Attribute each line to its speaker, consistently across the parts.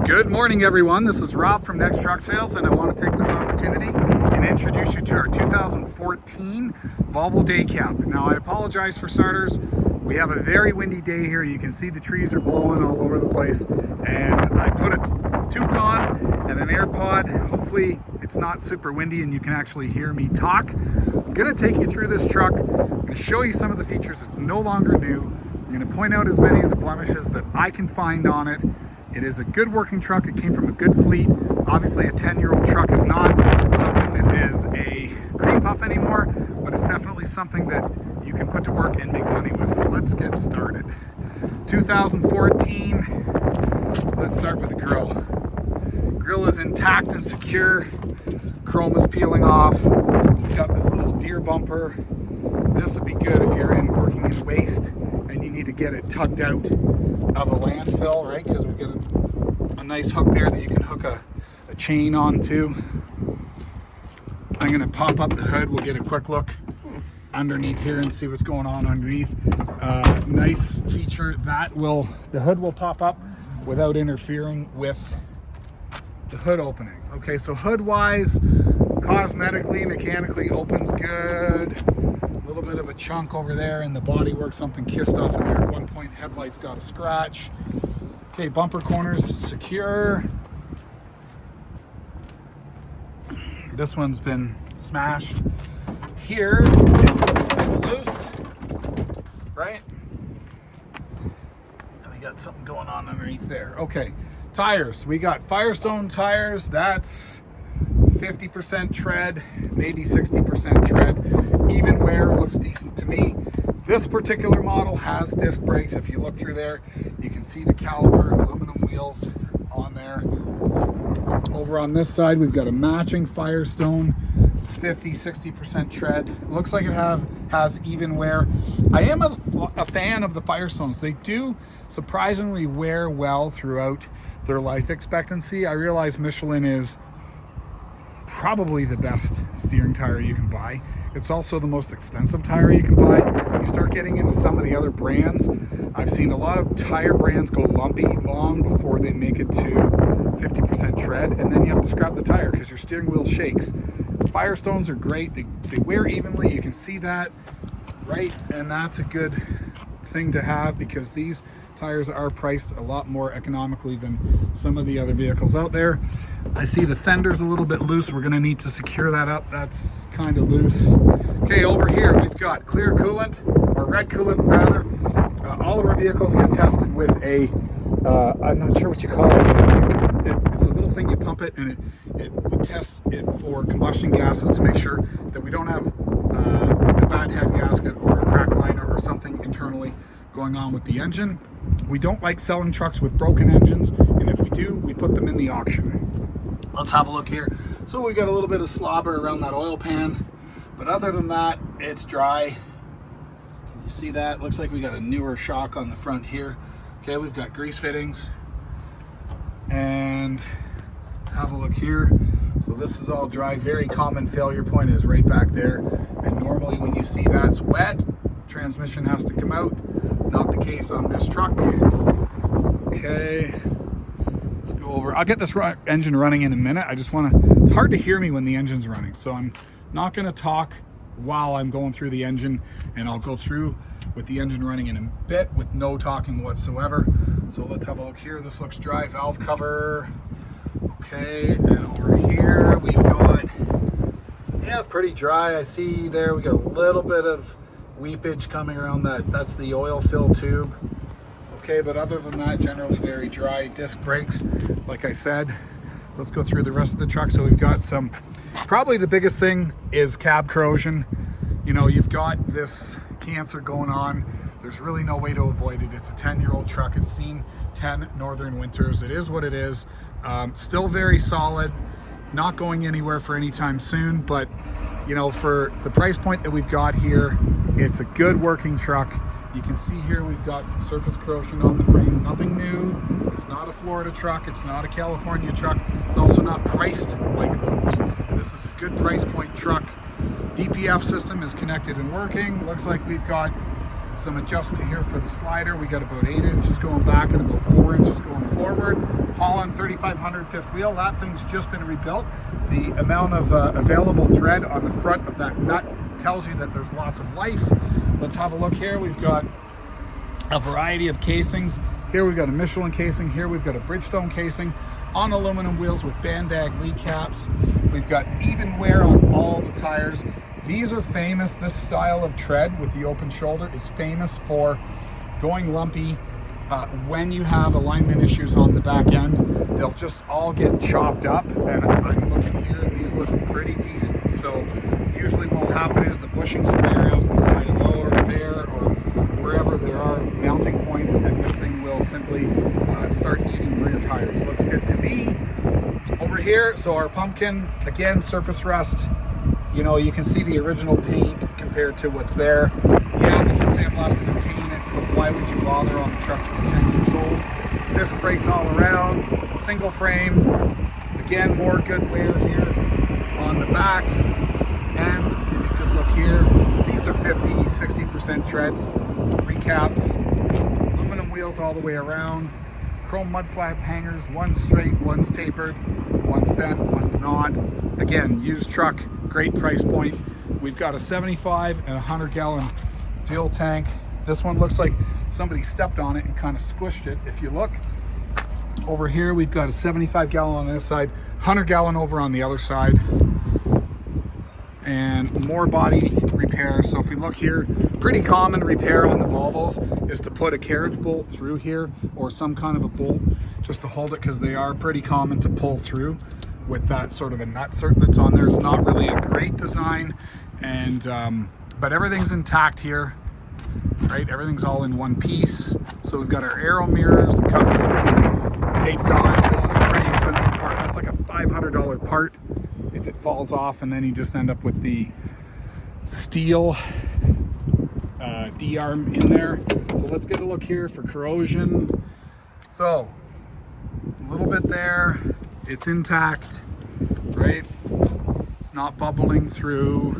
Speaker 1: Good morning, everyone. This is Rob from Next Truck Sales, and I want to take this opportunity and introduce you to our 2014 Volvo day cab. Now, I apologize for starters. We have a very windy day here. You can see the trees are blowing all over the place, and I put a toque on and an AirPod. Hopefully it's not super windy and you can actually hear me talk. I'm going to take you through this truck. I'm going to show you some of the features. It's no longer new. I'm going to point out as many of the blemishes that I can find on it. It is a good working truck. It came from a good fleet. Obviously, a 10-year-old truck is not something that is a cream puff anymore, but it's definitely something that you can put to work and make money with. So let's get started. 2014, let's start with the grille. Grille is intact and secure. Chrome is peeling off. It's got this little deer bumper. This would be good if you're working in waste and you need to get it tugged out of a landfill, right? Because we get a nice hook there that you can hook a chain onto. I'm going to pop up the hood. We'll get a quick look underneath here and see what's going on underneath. Nice feature that the hood will pop up without interfering with the hood opening. Okay, so hood wise, cosmetically, mechanically opens good. A little bit of a chunk over there in the bodywork, something kissed off of there. At one point, headlights got a scratch. Okay, bumper corners secure. This one's been smashed. Here is a bit loose, right? And we got something going on underneath there. Okay, tires. We got Firestone tires. That's 50% tread, maybe 60% tread. Even wear, looks decent to me. This particular model has disc brakes. If you look through there, you can see the caliper aluminum wheels on there. Over on this side, we've got a matching Firestone, 50-60% tread. Looks like it has even wear. I am a fan of the Firestones. They do surprisingly wear well throughout their life expectancy. I realize Michelin is probably the best steering tire you can buy. It's also the most expensive tire you can buy. You start getting into some of the other brands. I've seen a lot of tire brands go lumpy long before they make it to 50% tread, and then you have to scrap the tire because your steering wheel shakes. Firestones are great. They wear evenly. You can see that, right? And that's a good thing to have because these tires are priced a lot more economically than some of the other vehicles out there. I see the fender's a little bit loose. We're going to need to secure that up. That's kind of loose. Okay, over here we've got clear coolant, or red coolant rather. All of our vehicles get tested with a, I'm not sure what you call it, but it's a little thing you pump it, and it tests it for combustion gases to make sure that we don't have a bad head gasket or a crack liner or something internally going on with the engine. We don't like selling trucks with broken engines, and if we do, we put them in the auction. Let's have a look here. So we got a little bit of slobber around that oil pan, but other than that, it's dry. Can you see that? Looks like we got a newer shock on the front here. Okay, we've got grease fittings, and have a look here. So this is all dry. Very common failure point is right back there, and normally when you see that's wet, transmission has to come out. Not the case on this truck. Okay, let's go over. I'll get this engine running in a minute. I just want to, it's hard to hear me when the engine's running, so I'm not going to talk while I'm going through the engine, and I'll go through with the engine running in a bit with no talking whatsoever. So let's have a look here. This looks dry. Valve cover. Okay, and over here we've got, yeah, pretty dry. I see there we got a little bit of weepage coming around that's the oil fill tube. Okay, but other than that, generally very dry. Disc brakes, like I said. Let's go through the rest of the truck. So we've got some, probably the biggest thing is cab corrosion. You know, you've got this cancer going on. There's really no way to avoid it. It's a 10-year-old truck. It's seen 10 northern winters. It is what it is. Still very solid, not going anywhere for any time soon, but you know, for the price point that we've got here, it's a good working truck. You can see here we've got some surface corrosion on the frame. Nothing new. It's not a Florida truck. It's not a California truck. It's also not priced like those. This is a good price point truck. DPF system is connected and working. Looks like we've got some adjustment here for the slider. We got about 8 inches going back and about 4 inches going forward. Holland 3500 fifth wheel. That thing's just been rebuilt. The amount of available thread on the front of that nut tells you that there's lots of life. Let's have a look here. We've got a variety of casings. Here we've got a Michelin casing. Here we've got a Bridgestone casing on aluminum wheels with Bandag recaps. We've got even wear on all the tires. These are famous, this style of tread with the open shoulder is famous for going lumpy. When you have alignment issues on the back end, they'll just all get chopped up, and I'm looking here and these look pretty decent. So usually what will happen is the bushings will wear out inside of lower there or wherever there are mounting points, and this thing will simply start eating rear tires. Looks good to me. Over here, so our pumpkin, again, surface rust. You know, you can see the original paint compared to what's there. Yeah, we can sandblast it and paint it, but why would you bother on the truck that's 10 years old? Disc brakes all around, single frame. Again, more good wear here on the back. And give you a good look here. These are 50, 60% treads, recaps, aluminum wheels all the way around, chrome mud flap hangers, one's straight, one's tapered, one's bent, one's not. Again, used truck, great price point. We've got a 75 and 100 gallon fuel tank. This one looks like somebody stepped on it and kind of squished it. If you look over here, we've got a 75 gallon on this side, 100 gallon over on the other side, and more body repair. So if we look here, pretty common repair on the Volvos is to put a carriage bolt through here or some kind of a bolt just to hold it, because they are pretty common to pull through with that sort of a nut cert that's on there. It's not really a great design, and but everything's intact here, right? Everything's all in one piece. So we've got our aero mirrors, the cover's been taped on. This is a pretty expensive part. That's like a $500 part if it falls off, and then you just end up with the steel D-arm in there. So let's get a look here for corrosion. So a little bit there, it's intact, right? It's not bubbling through.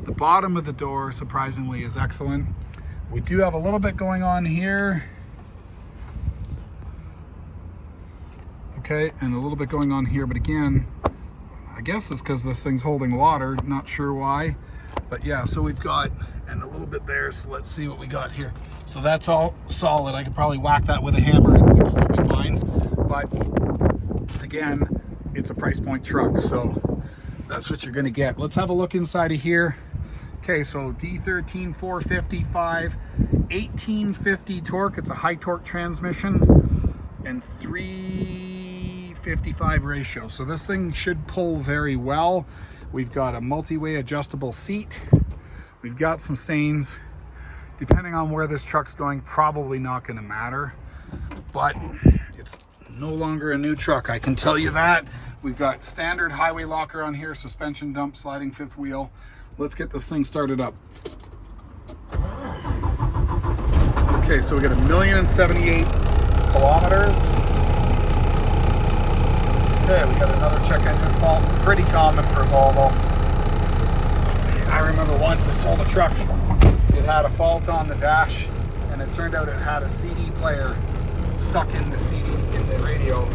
Speaker 1: The bottom of the door, surprisingly, is excellent. We do have a little bit going on here. Okay, and a little bit going on here, but again, I guess it's because this thing's holding water, not sure why. But yeah, so we've got, and a little bit there, so let's see what we got here. So that's all solid. I could probably whack that with a hammer and it would still be fine. But again, it's a price point truck, so that's what you're gonna get. Let's have a look inside of here. Okay, so D13 455, 1850 torque. It's a high torque transmission and 355 ratio. So this thing should pull very well. We've got a multi-way adjustable seat. We've got some stains. Depending on where this truck's going, probably not gonna matter, but it's no longer a new truck, I can tell you that. We've got standard highway locker on here, suspension dump, sliding fifth wheel. Let's get this thing started up. Okay, so we got 1,078 kilometers. Okay, we got another check engine fault. Pretty common for Volvo. I remember once I sold a truck. It had a fault on the dash, and it turned out it had a CD player stuck in the CD, in the radio.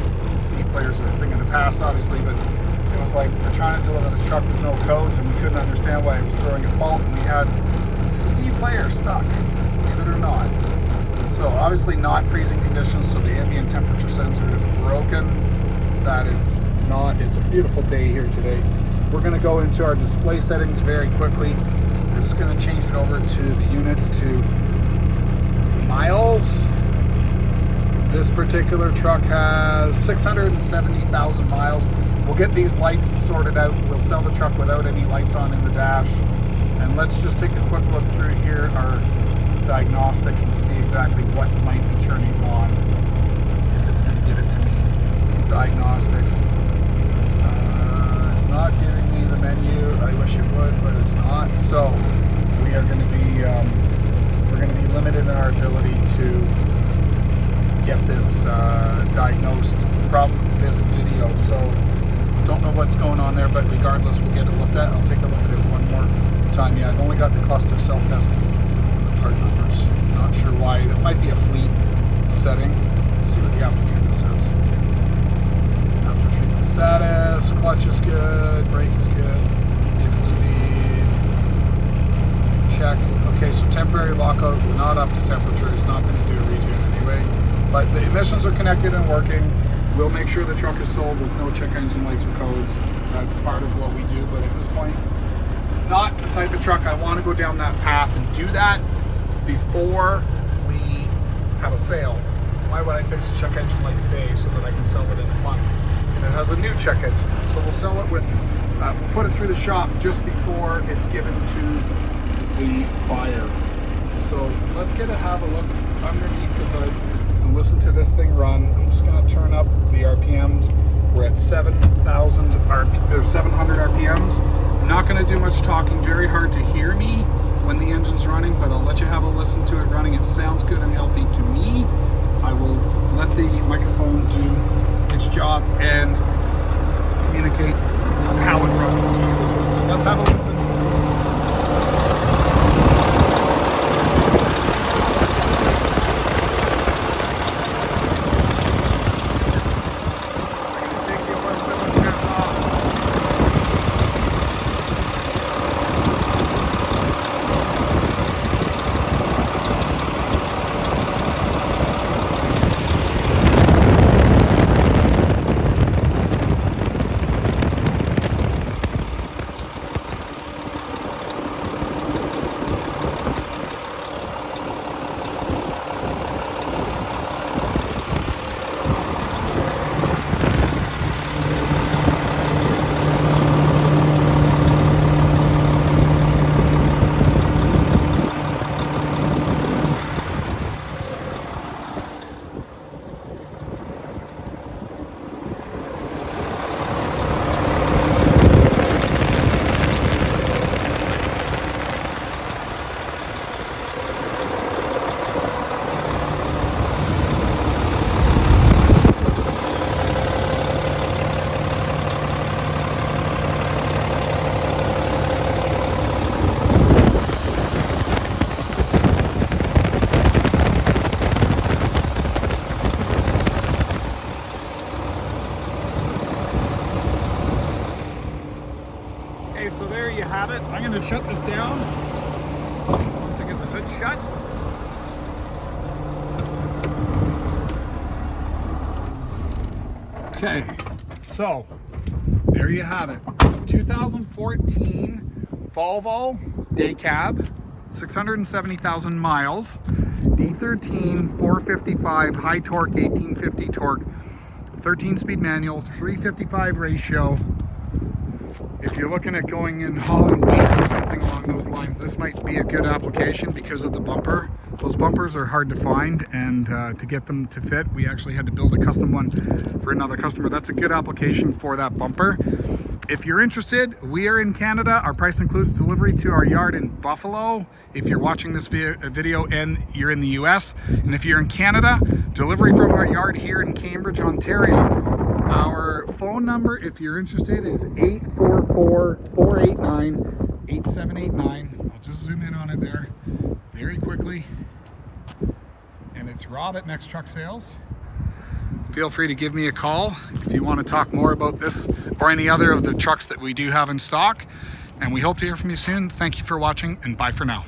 Speaker 1: CD players are a thing in the past, obviously, but it was like we're trying to deliver this truck with no codes, and we couldn't understand why it was throwing a fault, and we had the CD player stuck, believe it or not. So obviously not freezing conditions, so the ambient temperature sensor is broken. That is not, it's a beautiful day here today. We're gonna go into our display settings very quickly. We're just gonna change it over to the units to miles. This particular truck has 670,000 miles. We'll get these lights sorted out. We'll sell the truck without any lights on in the dash. And let's just take a quick look through here, our diagnostics, and see exactly what might be turning on, if it's going to give it to me. Diagnostics. It's not giving me the menu. I wish it would, but it's not. So we are going to be we're going to be limited in our ability to get this diagnosed from this video. So don't know what's going on there, but regardless, we'll get it looked at. I'll take a look at it one more time. Yeah, I've only got the cluster self-test part numbers. Not sure why. That might be a fleet setting. Let's see what the altitude says. connected and working. We'll make sure the truck is sold with no check engine lights or codes. That's part of what we do, but at this point, not the type of truck I want to go down that path and do that before we have a sale. Why would I fix a check engine light today so that I can sell it in a month? And it has a new check engine. So we'll sell it with, we'll put it through the shop just before it's given to the buyer. So let's have a look underneath the hood and listen to this thing run. I'm just gonna turn up the RPMs. We're at 700 RPMs. I'm not gonna do much talking, very hard to hear me when the engine's running, but I'll let you have a listen to it running. It sounds good and healthy to me. I will let the microphone do its job and communicate how it runs to you as well. So let's have a listen. So there you have it. I'm going to shut this down once I get the hood shut. Okay, so there you have it. 2014 Volvo day cab, 670,000 miles, D13 455 high torque, 1850 torque, 13-speed manual, 355 ratio. If you're looking at going in hauling waste or something along those lines, this might be a good application because of the bumper. Those bumpers are hard to find, and to get them to fit, we actually had to build a custom one for another customer. That's a good application for that bumper. If you're interested, we are in Canada. Our price includes delivery to our yard in Buffalo. If you're watching this video and you're in the US, and if you're in Canada, delivery from our yard here in Cambridge, Ontario. Our phone number, if you're interested, is 844-489-8789. I'll just zoom in on it there very quickly. And it's Rob at Next Truck Sales. Feel free to give me a call if you want to talk more about this or any other of the trucks that we do have in stock. And we hope to hear from you soon. Thank you for watching, and bye for now.